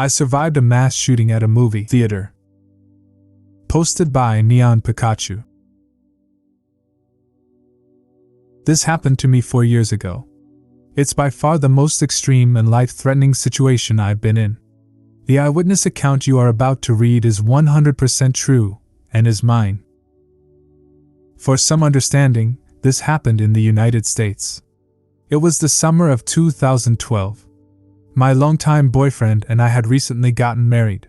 I survived a mass shooting at a movie theater. Posted by Neon Pikachu. This happened to me 4 years ago. It's by far the most extreme and life-threatening situation I've been in. The eyewitness account you are about to read is 100% true, and is mine. For some understanding, this happened in the United States. It was the summer of 2012. My longtime boyfriend and I had recently gotten married.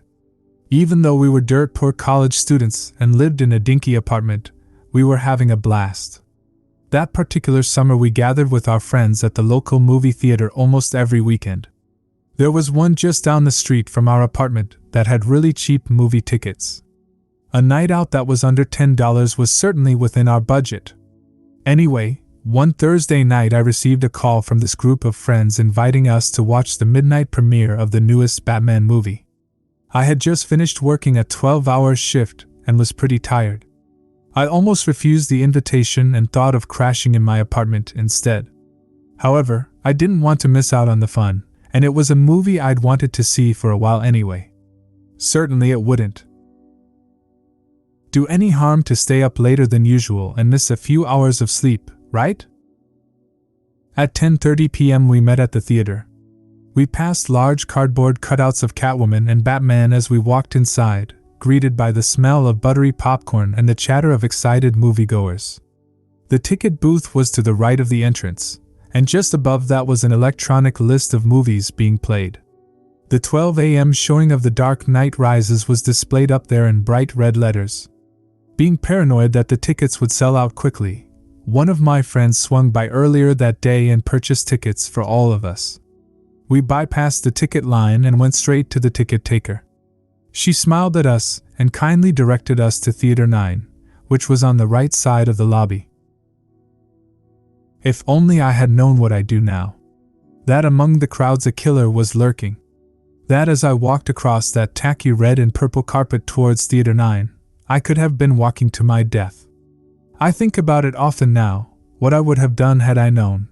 Even though we were dirt-poor college students and lived in a dinky apartment, we were having a blast. That particular summer we gathered with our friends at the local movie theater almost every weekend. There was one just down the street from our apartment that had really cheap movie tickets. A night out that was under $10 was certainly within our budget. Anyway, one Thursday night I received a call from this group of friends inviting us to watch the midnight premiere of the newest Batman movie. I had just finished working a 12-hour shift and was pretty tired. I almost refused the invitation and thought of crashing in my apartment instead. However, I didn't want to miss out on the fun, and it was a movie I'd wanted to see for a while anyway. Certainly it wouldn't do any harm to stay up later than usual and miss a few hours of sleep, right? At 10:30 p.m. we met at the theater. We passed large cardboard cutouts of Catwoman and Batman as we walked inside, greeted by the smell of buttery popcorn and the chatter of excited moviegoers. The ticket booth was to the right of the entrance, and just above that was an electronic list of movies being played. The 12 a.m. showing of The Dark Knight Rises was displayed up there in bright red letters. Being paranoid that the tickets would sell out quickly, one of my friends swung by earlier that day and purchased tickets for all of us. We bypassed the ticket line and went straight to the ticket taker. She smiled at us and kindly directed us to Theater 9, which was on the right side of the lobby. If only I had known what I do now. That among the crowds a killer was lurking. That as I walked across that tacky red and purple carpet towards Theater 9, I could have been walking to my death. I think about it often now, what I would have done had I known.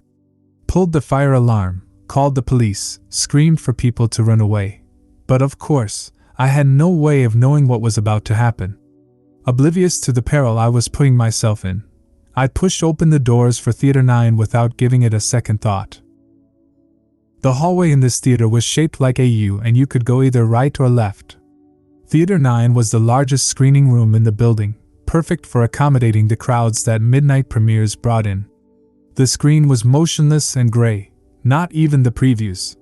Pulled the fire alarm, called the police, screamed for people to run away. But of course, I had no way of knowing what was about to happen. Oblivious to the peril I was putting myself in, I pushed open the doors for Theater 9 without giving it a second thought. The hallway in this theater was shaped like a U and you could go either right or left. Theater 9 was the largest screening room in the building, perfect for accommodating the crowds that midnight premieres brought in. The screen was motionless and gray, not even the previews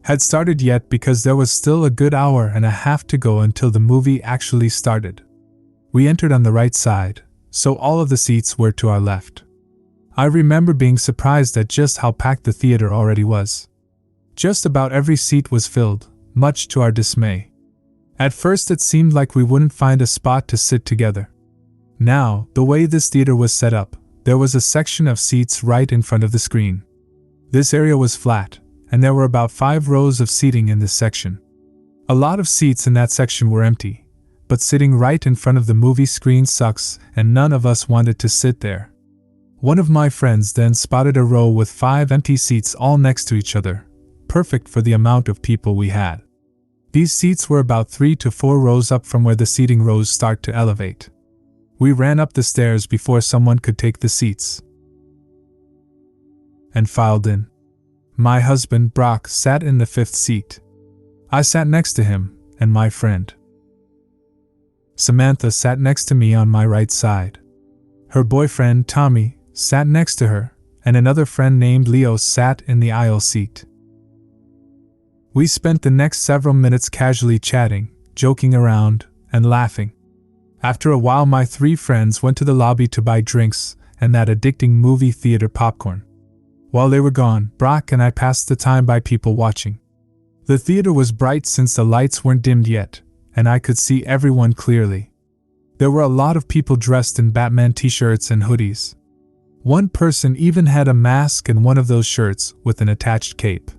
had started yet because there was still a good hour and a half to go until the movie actually started. We entered on the right side, so all of the seats were to our left. I remember being surprised at just how packed the theater already was. Just about every seat was filled, much to our dismay. At first it seemed like we wouldn't find a spot to sit together. Now, the way this theater was set up, there was a section of seats right in front of the screen. This area was flat, and there were about 5 rows of seating in this section. A lot of seats in that section were empty, but sitting right in front of the movie screen sucks, and none of us wanted to sit there. One of my friends then spotted a row with 5 empty seats all next to each other, perfect for the amount of people we had. These seats were about 3 to 4 rows up from where the seating rows start to elevate. We ran up the stairs before someone could take the seats and filed in. My husband, Brock, sat in the 5th seat. I sat next to him, and my friend Samantha sat next to me on my right side. Her boyfriend, Tommy, sat next to her, and another friend named Leo sat in the aisle seat. We spent the next several minutes casually chatting, joking around, and laughing. After a while my 3 friends went to the lobby to buy drinks and that addicting movie theater popcorn. While they were gone, Brock and I passed the time by people watching. The theater was bright since the lights weren't dimmed yet, and I could see everyone clearly. There were a lot of people dressed in Batman t-shirts and hoodies. One person even had a mask and one of those shirts with an attached cape.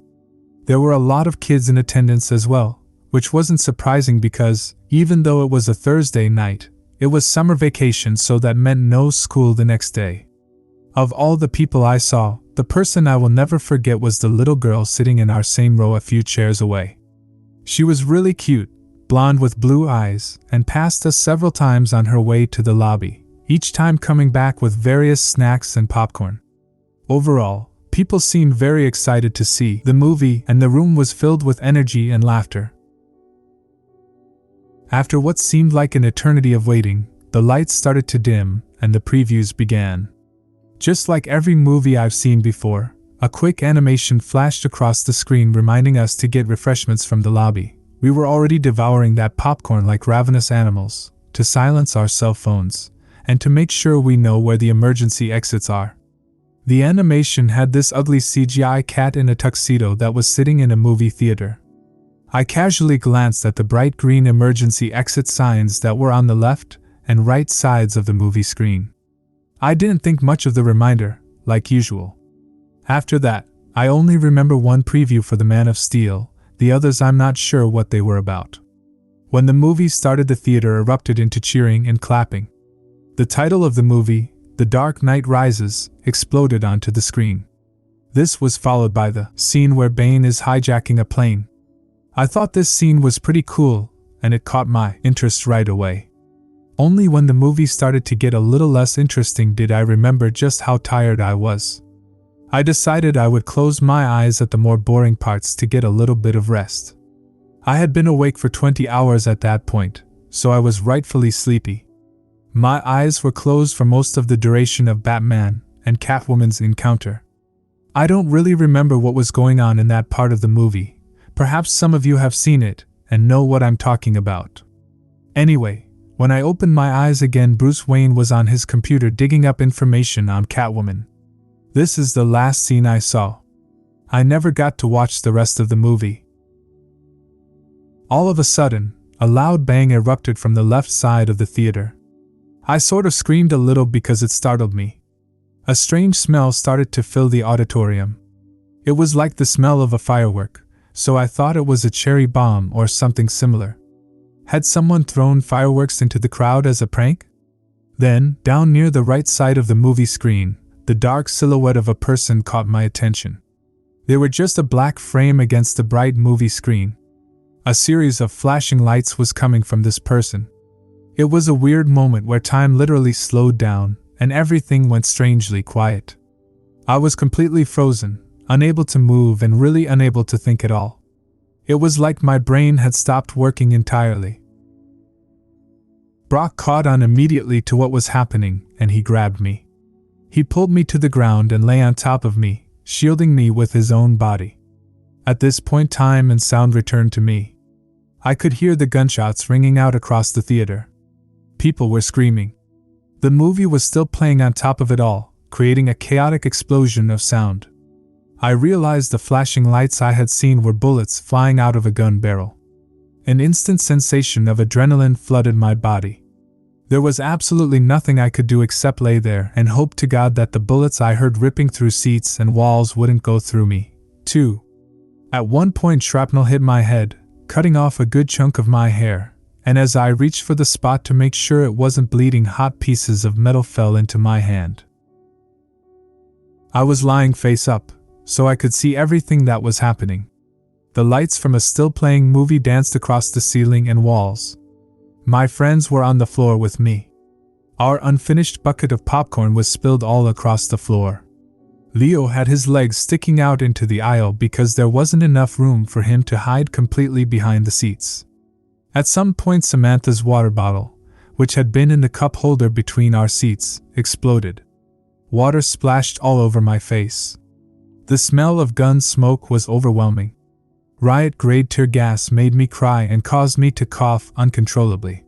There were a lot of kids in attendance as well, which wasn't surprising because, even though it was a Thursday night, it was summer vacation, so that meant no school the next day. Of all the people I saw, The person I will never forget was the little girl sitting in our same row a few chairs away. She was really cute, blonde with blue eyes, and passed us several times on her way to the lobby, each time coming back with various snacks and popcorn. Overall, people seemed very excited to see the movie, and the room was filled with energy and laughter. After what seemed like an eternity of waiting, the lights started to dim, and the previews began. Just like every movie I've seen before, a quick animation flashed across the screen reminding us to get refreshments from the lobby. We were already devouring that popcorn like ravenous animals, to silence our cell phones, and to make sure we know where the emergency exits are. The animation had this ugly CGI cat in a tuxedo that was sitting in a movie theater. I casually glanced at the bright green emergency exit signs that were on the left and right sides of the movie screen. I didn't think much of the reminder, like usual. After that, I only remember one preview for The Man of Steel, the others I'm not sure what they were about. When the movie started, the theater erupted into cheering and clapping. The title of the movie, The Dark Knight Rises, exploded onto the screen. This was followed by the scene where Bane is hijacking a plane. I thought this scene was pretty cool, and it caught my interest right away. Only when the movie started to get a little less interesting did I remember just how tired I was. I decided I would close my eyes at the more boring parts to get a little bit of rest. I had been awake for 20 hours at that point, so I was rightfully sleepy. My eyes were closed for most of the duration of Batman and Catwoman's encounter. I don't really remember what was going on in that part of the movie. Perhaps some of you have seen it and know what I'm talking about. Anyway, when I opened my eyes again, Bruce Wayne was on his computer digging up information on Catwoman. This is the last scene I saw. I never got to watch the rest of the movie. All of a sudden, a loud bang erupted from the left side of the theater. I sort of screamed a little because it startled me. A strange smell started to fill the auditorium. It was like the smell of a firework, so I thought it was a cherry bomb or something similar. Had someone thrown fireworks into the crowd as a prank? Then, down near the right side of the movie screen, the dark silhouette of a person caught my attention. They were just a black frame against the bright movie screen. A series of flashing lights was coming from this person. It was a weird moment where time literally slowed down, and everything went strangely quiet. I was completely frozen, unable to move and really unable to think at all. It was like my brain had stopped working entirely. Brock caught on immediately to what was happening, and he grabbed me. He pulled me to the ground and lay on top of me, shielding me with his own body. At this point, time and sound returned to me. I could hear the gunshots ringing out across the theater. People were screaming. The movie was still playing on top of it all, creating a chaotic explosion of sound. I realized the flashing lights I had seen were bullets flying out of a gun barrel. An instant sensation of adrenaline flooded my body. There was absolutely nothing I could do except lay there and hope to God that the bullets I heard ripping through seats and walls wouldn't go through me, too. At one point, shrapnel hit my head, cutting off a good chunk of my hair, and as I reached for the spot to make sure it wasn't bleeding, hot pieces of metal fell into my hand. I was lying face up, so I could see everything that was happening. The lights from a still-playing movie danced across the ceiling and walls. My friends were on the floor with me. Our unfinished bucket of popcorn was spilled all across the floor. Leo had his legs sticking out into the aisle because there wasn't enough room for him to hide completely behind the seats. At some point, Samantha's water bottle, which had been in the cup holder between our seats, exploded. Water splashed all over my face. The smell of gun smoke was overwhelming. Riot-grade tear gas made me cry and caused me to cough uncontrollably.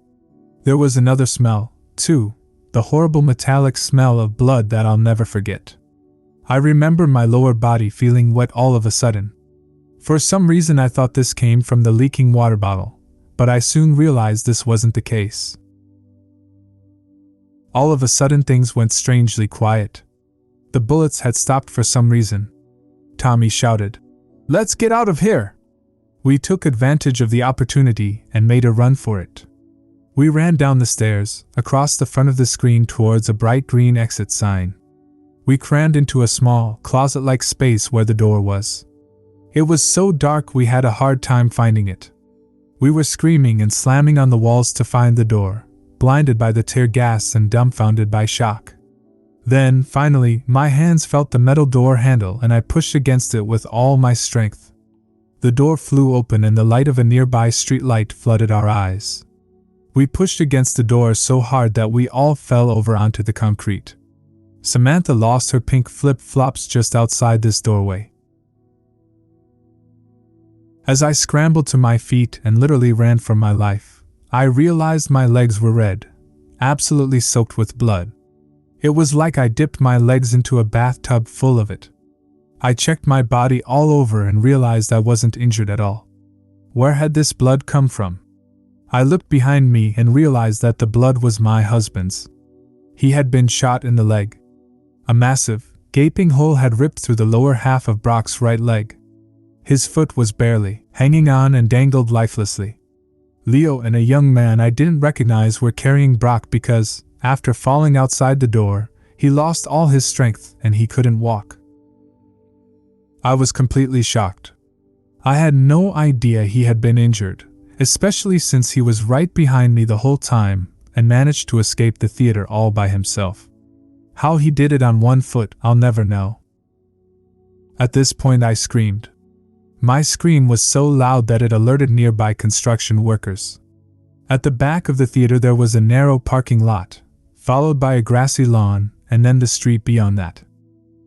There was another smell, too, the horrible metallic smell of blood that I'll never forget. I remember my lower body feeling wet all of a sudden. For some reason I thought this came from the leaking water bottle, but I soon realized this wasn't the case. All of a sudden things went strangely quiet. The bullets had stopped for some reason. Tommy shouted, "Let's get out of here!" We took advantage of the opportunity and made a run for it. We ran down the stairs, across the front of the screen towards a bright green exit sign. We crammed into a small, closet-like space where the door was. It was so dark we had a hard time finding it. We were screaming and slamming on the walls to find the door, blinded by the tear gas and dumbfounded by shock. Then, finally, my hands felt the metal door handle and I pushed against it with all my strength. The door flew open and the light of a nearby street light flooded our eyes. We pushed against the door so hard that we all fell over onto the concrete. Samantha lost her pink flip-flops just outside this doorway. As I scrambled to my feet and literally ran for my life, I realized my legs were red, absolutely soaked with blood. It was like I dipped my legs into a bathtub full of it. I checked my body all over and realized I wasn't injured at all. Where had this blood come from? I looked behind me and realized that the blood was my husband's. He had been shot in the leg. A massive, gaping hole had ripped through the lower half of Brock's right leg. His foot was barely hanging on and dangled lifelessly. Leo and a young man I didn't recognize were carrying Brock because, after falling outside the door, he lost all his strength and he couldn't walk. I was completely shocked. I had no idea he had been injured, especially since he was right behind me the whole time and managed to escape the theater all by himself. How he did it on one foot, I'll never know. At this point I screamed. My scream was so loud that it alerted nearby construction workers. At the back of the theater there was a narrow parking lot, followed by a grassy lawn, and then the street beyond that.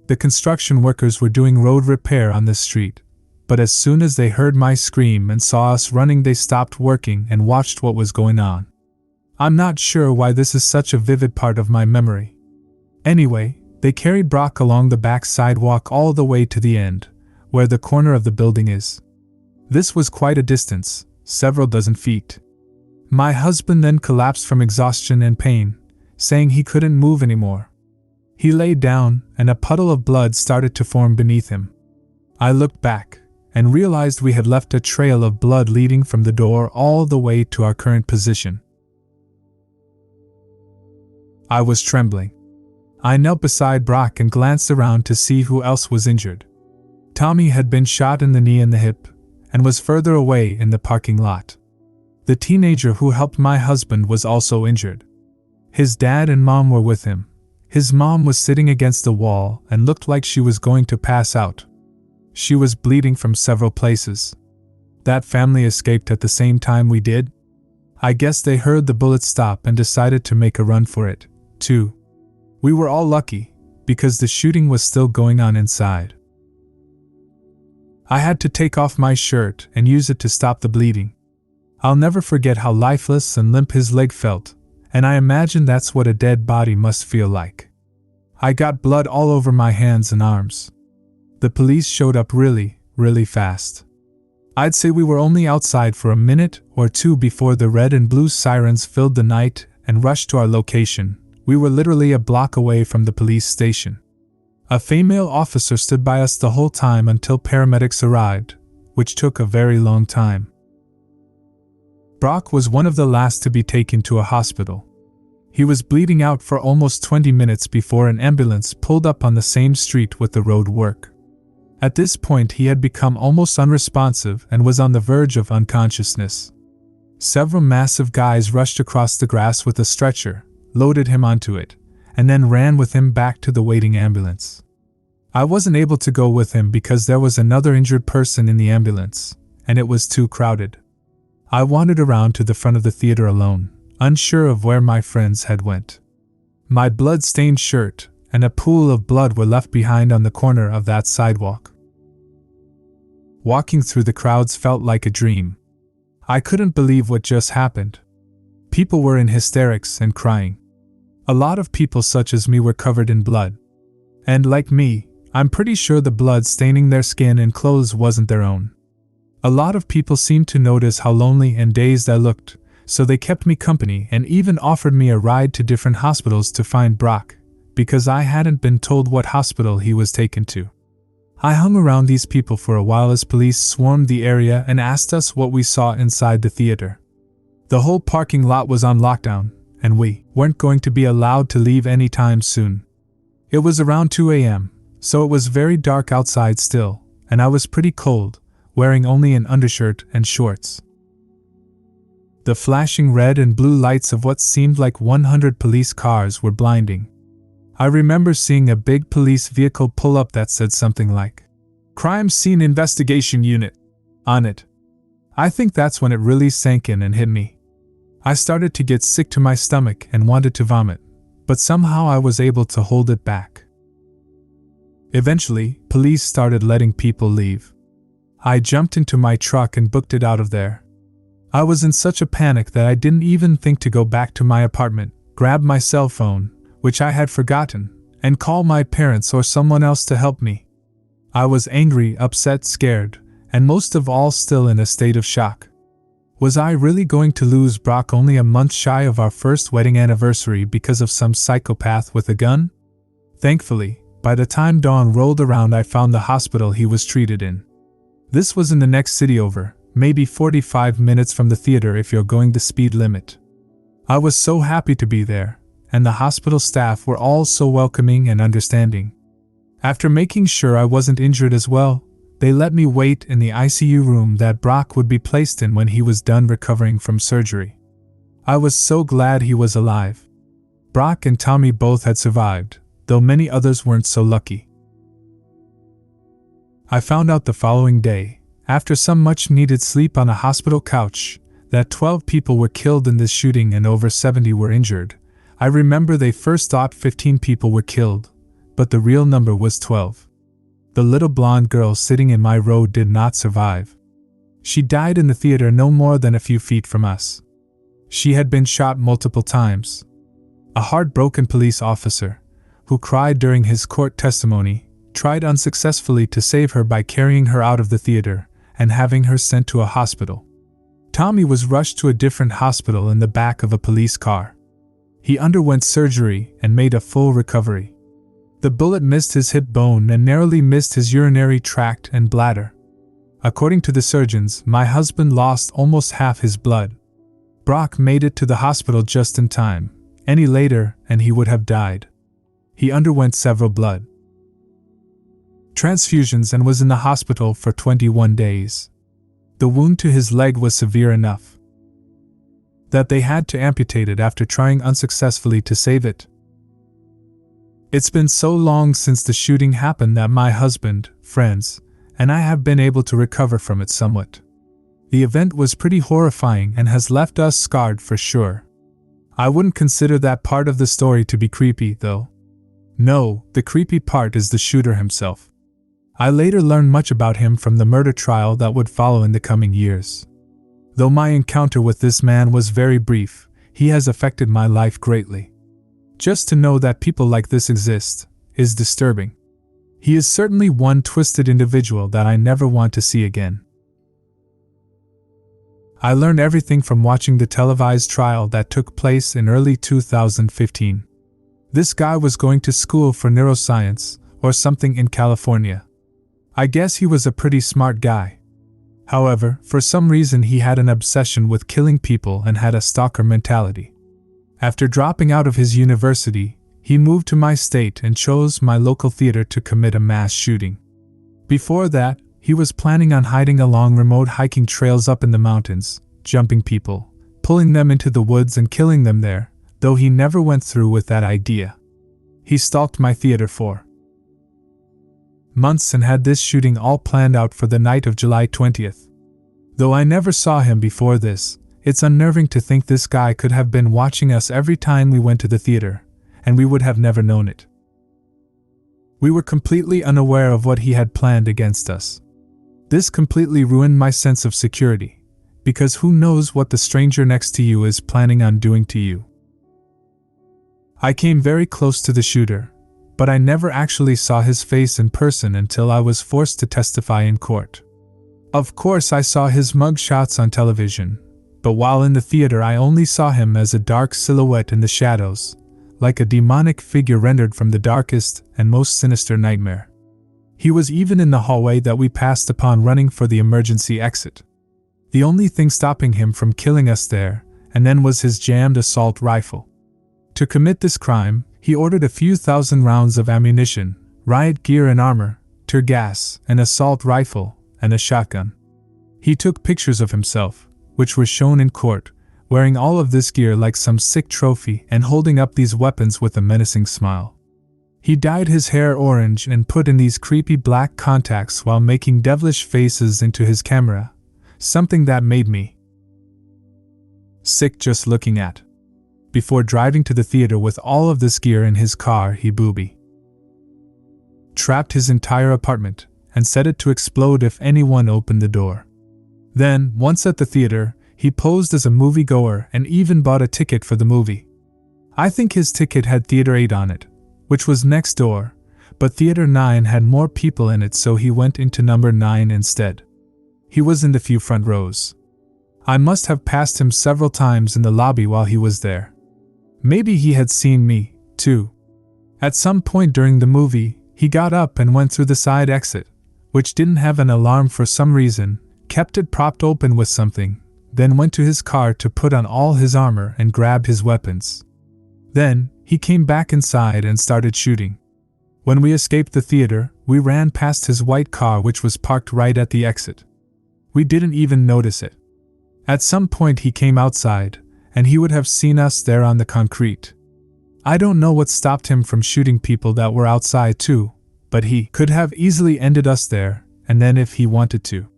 The construction workers were doing road repair on this street, but as soon as they heard my scream and saw us running they stopped working and watched what was going on. I'm not sure why this is such a vivid part of my memory. Anyway, they carried Brock along the back sidewalk all the way to the end, where the corner of the building is. This was quite a distance, several dozen feet. My husband then collapsed from exhaustion and pain, saying he couldn't move anymore. He lay down, and a puddle of blood started to form beneath him. I looked back, and realized we had left a trail of blood leading from the door all the way to our current position. I was trembling. I knelt beside Brock and glanced around to see who else was injured. Tommy had been shot in the knee and the hip, and was further away in the parking lot. The teenager who helped my husband was also injured. His dad and mom were with him. His mom was sitting against the wall and looked like she was going to pass out. She was bleeding from several places. That family escaped at the same time we did. I guess they heard the bullet stop and decided to make a run for it, too. We were all lucky, because the shooting was still going on inside. I had to take off my shirt and use it to stop the bleeding. I'll never forget how lifeless and limp his leg felt, and I imagine that's what a dead body must feel like. I got blood all over my hands and arms. The police showed up really, really fast. I'd say we were only outside for a minute or two before the red and blue sirens filled the night and rushed to our location. We were literally a block away from the police station. A female officer stood by us the whole time until paramedics arrived, which took a very long time. Brock was one of the last to be taken to a hospital. He was bleeding out for almost 20 minutes before an ambulance pulled up on the same street with the road work. At this point he had become almost unresponsive and was on the verge of unconsciousness. Several massive guys rushed across the grass with a stretcher, loaded him onto it, and then ran with him back to the waiting ambulance. I wasn't able to go with him because there was another injured person in the ambulance, and it was too crowded. I wandered around to the front of the theater alone, unsure of where my friends had went. My blood-stained shirt and a pool of blood were left behind on the corner of that sidewalk. Walking through the crowds felt like a dream. I couldn't believe what just happened. People were in hysterics and crying. A lot of people such as me were covered in blood. And like me, I'm pretty sure the blood staining their skin and clothes wasn't their own. A lot of people seemed to notice how lonely and dazed I looked, so they kept me company and even offered me a ride to different hospitals to find Brock, because I hadn't been told what hospital he was taken to. I hung around these people for a while as police swarmed the area and asked us what we saw inside the theater. The whole parking lot was on lockdown, and we weren't going to be allowed to leave anytime soon. It was around 2 a.m., so it was very dark outside still, and I was pretty cold, wearing only an undershirt and shorts. The flashing red and blue lights of what seemed like 100 police cars were blinding. I remember seeing a big police vehicle pull up that said something like, "Crime Scene Investigation Unit," on it. I think that's when it really sank in and hit me. I started to get sick to my stomach and wanted to vomit, but somehow I was able to hold it back. Eventually, police started letting people leave. I jumped into my truck and booked it out of there. I was in such a panic that I didn't even think to go back to my apartment, grab my cell phone, which I had forgotten, and call my parents or someone else to help me. I was angry, upset, scared, and most of all still in a state of shock. Was I really going to lose Brock only a month shy of our first wedding anniversary because of some psychopath with a gun? Thankfully, by the time dawn rolled around, I found the hospital he was treated in. This was in the next city over, maybe 45 minutes from the theater if you're going the speed limit. I was so happy to be there, and the hospital staff were all so welcoming and understanding. After making sure I wasn't injured as well, they let me wait in the ICU room that Brock would be placed in when he was done recovering from surgery. I was so glad he was alive. Brock and Tommy both had survived, though many others weren't so lucky. I found out the following day, after some much-needed sleep on a hospital couch, that 12 people were killed in this shooting and over 70 were injured. I remember they first thought 15 people were killed, but the real number was 12. The little blonde girl sitting in my row did not survive. She died in the theater no more than a few feet from us. She had been shot multiple times. A heartbroken police officer, who cried during his court testimony, tried unsuccessfully to save her by carrying her out of the theater and having her sent to a hospital. Tommy was rushed to a different hospital in the back of a police car. He underwent surgery and made a full recovery. The bullet missed his hip bone and narrowly missed his urinary tract and bladder. According to the surgeons, my husband lost almost half his blood. Brock made it to the hospital just in time. Any later, and he would have died. He underwent several blood transfusions and was in the hospital for 21 days. The wound to his leg was severe enough that they had to amputate it after trying unsuccessfully to save it. It's been so long since the shooting happened that my husband, friends, and I have been able to recover from it somewhat. The event was pretty horrifying and has left us scarred for sure. I wouldn't consider that part of the story to be creepy, though. No, the creepy part is the shooter himself. I later learned much about him from the murder trial that would follow in the coming years. Though my encounter with this man was very brief, he has affected my life greatly. Just to know that people like this exist is disturbing. He is certainly one twisted individual that I never want to see again. I learned everything from watching the televised trial that took place in early 2015. This guy was going to school for neuroscience or something in California. I guess he was a pretty smart guy. However, for some reason he had an obsession with killing people and had a stalker mentality. After dropping out of his university, he moved to my state and chose my local theater to commit a mass shooting. Before that, he was planning on hiding along remote hiking trails up in the mountains, jumping people, pulling them into the woods and killing them there, though he never went through with that idea. He stalked my theater for months and had this shooting all planned out for the night of July 20th. Though I never saw him before this, it's unnerving to think this guy could have been watching us every time we went to the theater, and we would have never known it. We were completely unaware of what he had planned against us. This completely ruined my sense of security, because who knows what the stranger next to you is planning on doing to you. I came very close to the shooter, but I never actually saw his face in person until I was forced to testify in court. Of course, I saw his mug shots on television, but while in the theater I only saw him as a dark silhouette in the shadows, like a demonic figure rendered from the darkest and most sinister nightmare. He was even in the hallway that we passed upon running for the emergency exit. The only thing stopping him from killing us there and then was his jammed assault rifle. To commit this crime, He ordered a few thousand rounds of ammunition, riot gear and armor, tear gas, an assault rifle, and a shotgun. He took pictures of himself, which were shown in court, wearing all of this gear like some sick trophy and holding up these weapons with a menacing smile. He dyed his hair orange and put in these creepy black contacts while making devilish faces into his camera, something that made me sick just looking at. Before driving to the theater with all of this gear in his car, he trapped his entire apartment and set it to explode if anyone opened the door. Then, once at the theater, he posed as a moviegoer and even bought a ticket for the movie. I think his ticket had Theater 8 on it, which was next door, but Theater 9 had more people in it, so he went into number 9 instead. He was in the few front rows. I must have passed him several times in the lobby while he was there. Maybe he had seen me, too. At some point during the movie, he got up and went through the side exit, which didn't have an alarm for some reason, kept it propped open with something, then went to his car to put on all his armor and grab his weapons. Then, he came back inside and started shooting. When we escaped the theater, we ran past his white car, which was parked right at the exit. We didn't even notice it. At some point he came outside, and he would have seen us there on the concrete. I don't know what stopped him from shooting people that were outside too, but he could have easily ended us there, and then if he wanted to.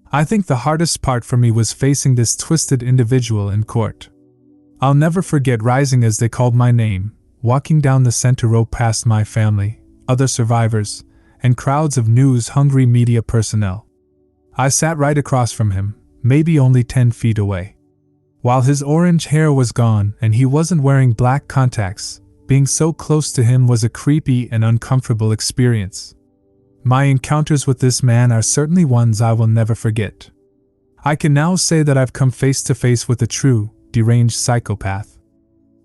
I think the hardest part for me was facing this twisted individual in court. I'll never forget rising as they called my name, walking down the center row past my family, other survivors, and crowds of news-hungry media personnel. I sat right across from him, maybe only 10 feet away. While his orange hair was gone and he wasn't wearing black contacts, being so close to him was a creepy and uncomfortable experience. My encounters with this man are certainly ones I will never forget. I can now say that I've come face to face with a true, deranged psychopath.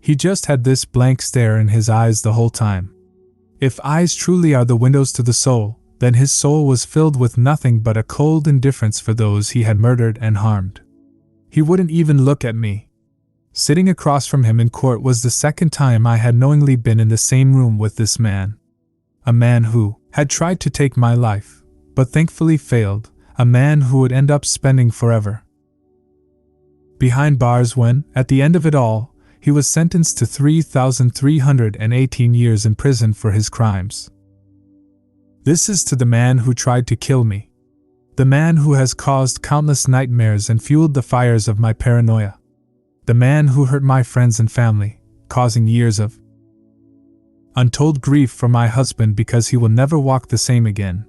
He just had this blank stare in his eyes the whole time. If eyes truly are the windows to the soul, then his soul was filled with nothing but a cold indifference for those he had murdered and harmed. He wouldn't even look at me. Sitting across from him in court was the second time I had knowingly been in the same room with this man. A man who had tried to take my life, but thankfully failed, a man who would end up spending forever behind bars when, at the end of it all, he was sentenced to 3,318 years in prison for his crimes. This is to the man who tried to kill me. The man who has caused countless nightmares and fueled the fires of my paranoia. The man who hurt my friends and family, causing years of untold grief for my husband because he will never walk the same again.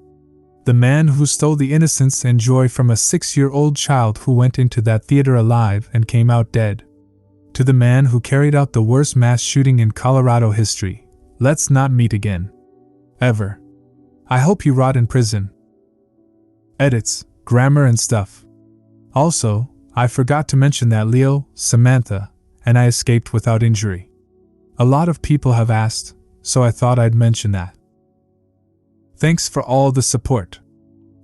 The man who stole the innocence and joy from a 6-year-old child who went into that theater alive and came out dead. To the man who carried out the worst mass shooting in Colorado history, let's not meet again. Ever. I hope you rot in prison. Edits, grammar and stuff. Also, I forgot to mention that Leo, Samantha, and I escaped without injury. A lot of people have asked, so I thought I'd mention that. Thanks for all the support.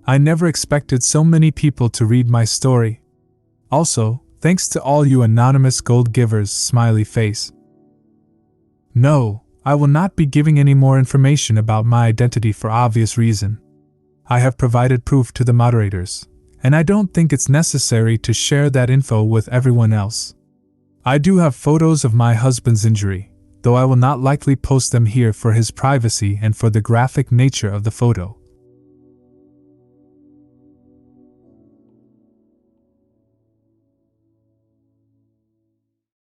I never expected so many people to read my story. Also, thanks to all you anonymous gold givers, smiley face. No, I will not be giving any more information about my identity for obvious reason. I have provided proof to the moderators, and I don't think it's necessary to share that info with everyone else. I do have photos of my husband's injury, though I will not likely post them here for his privacy and for the graphic nature of the photo.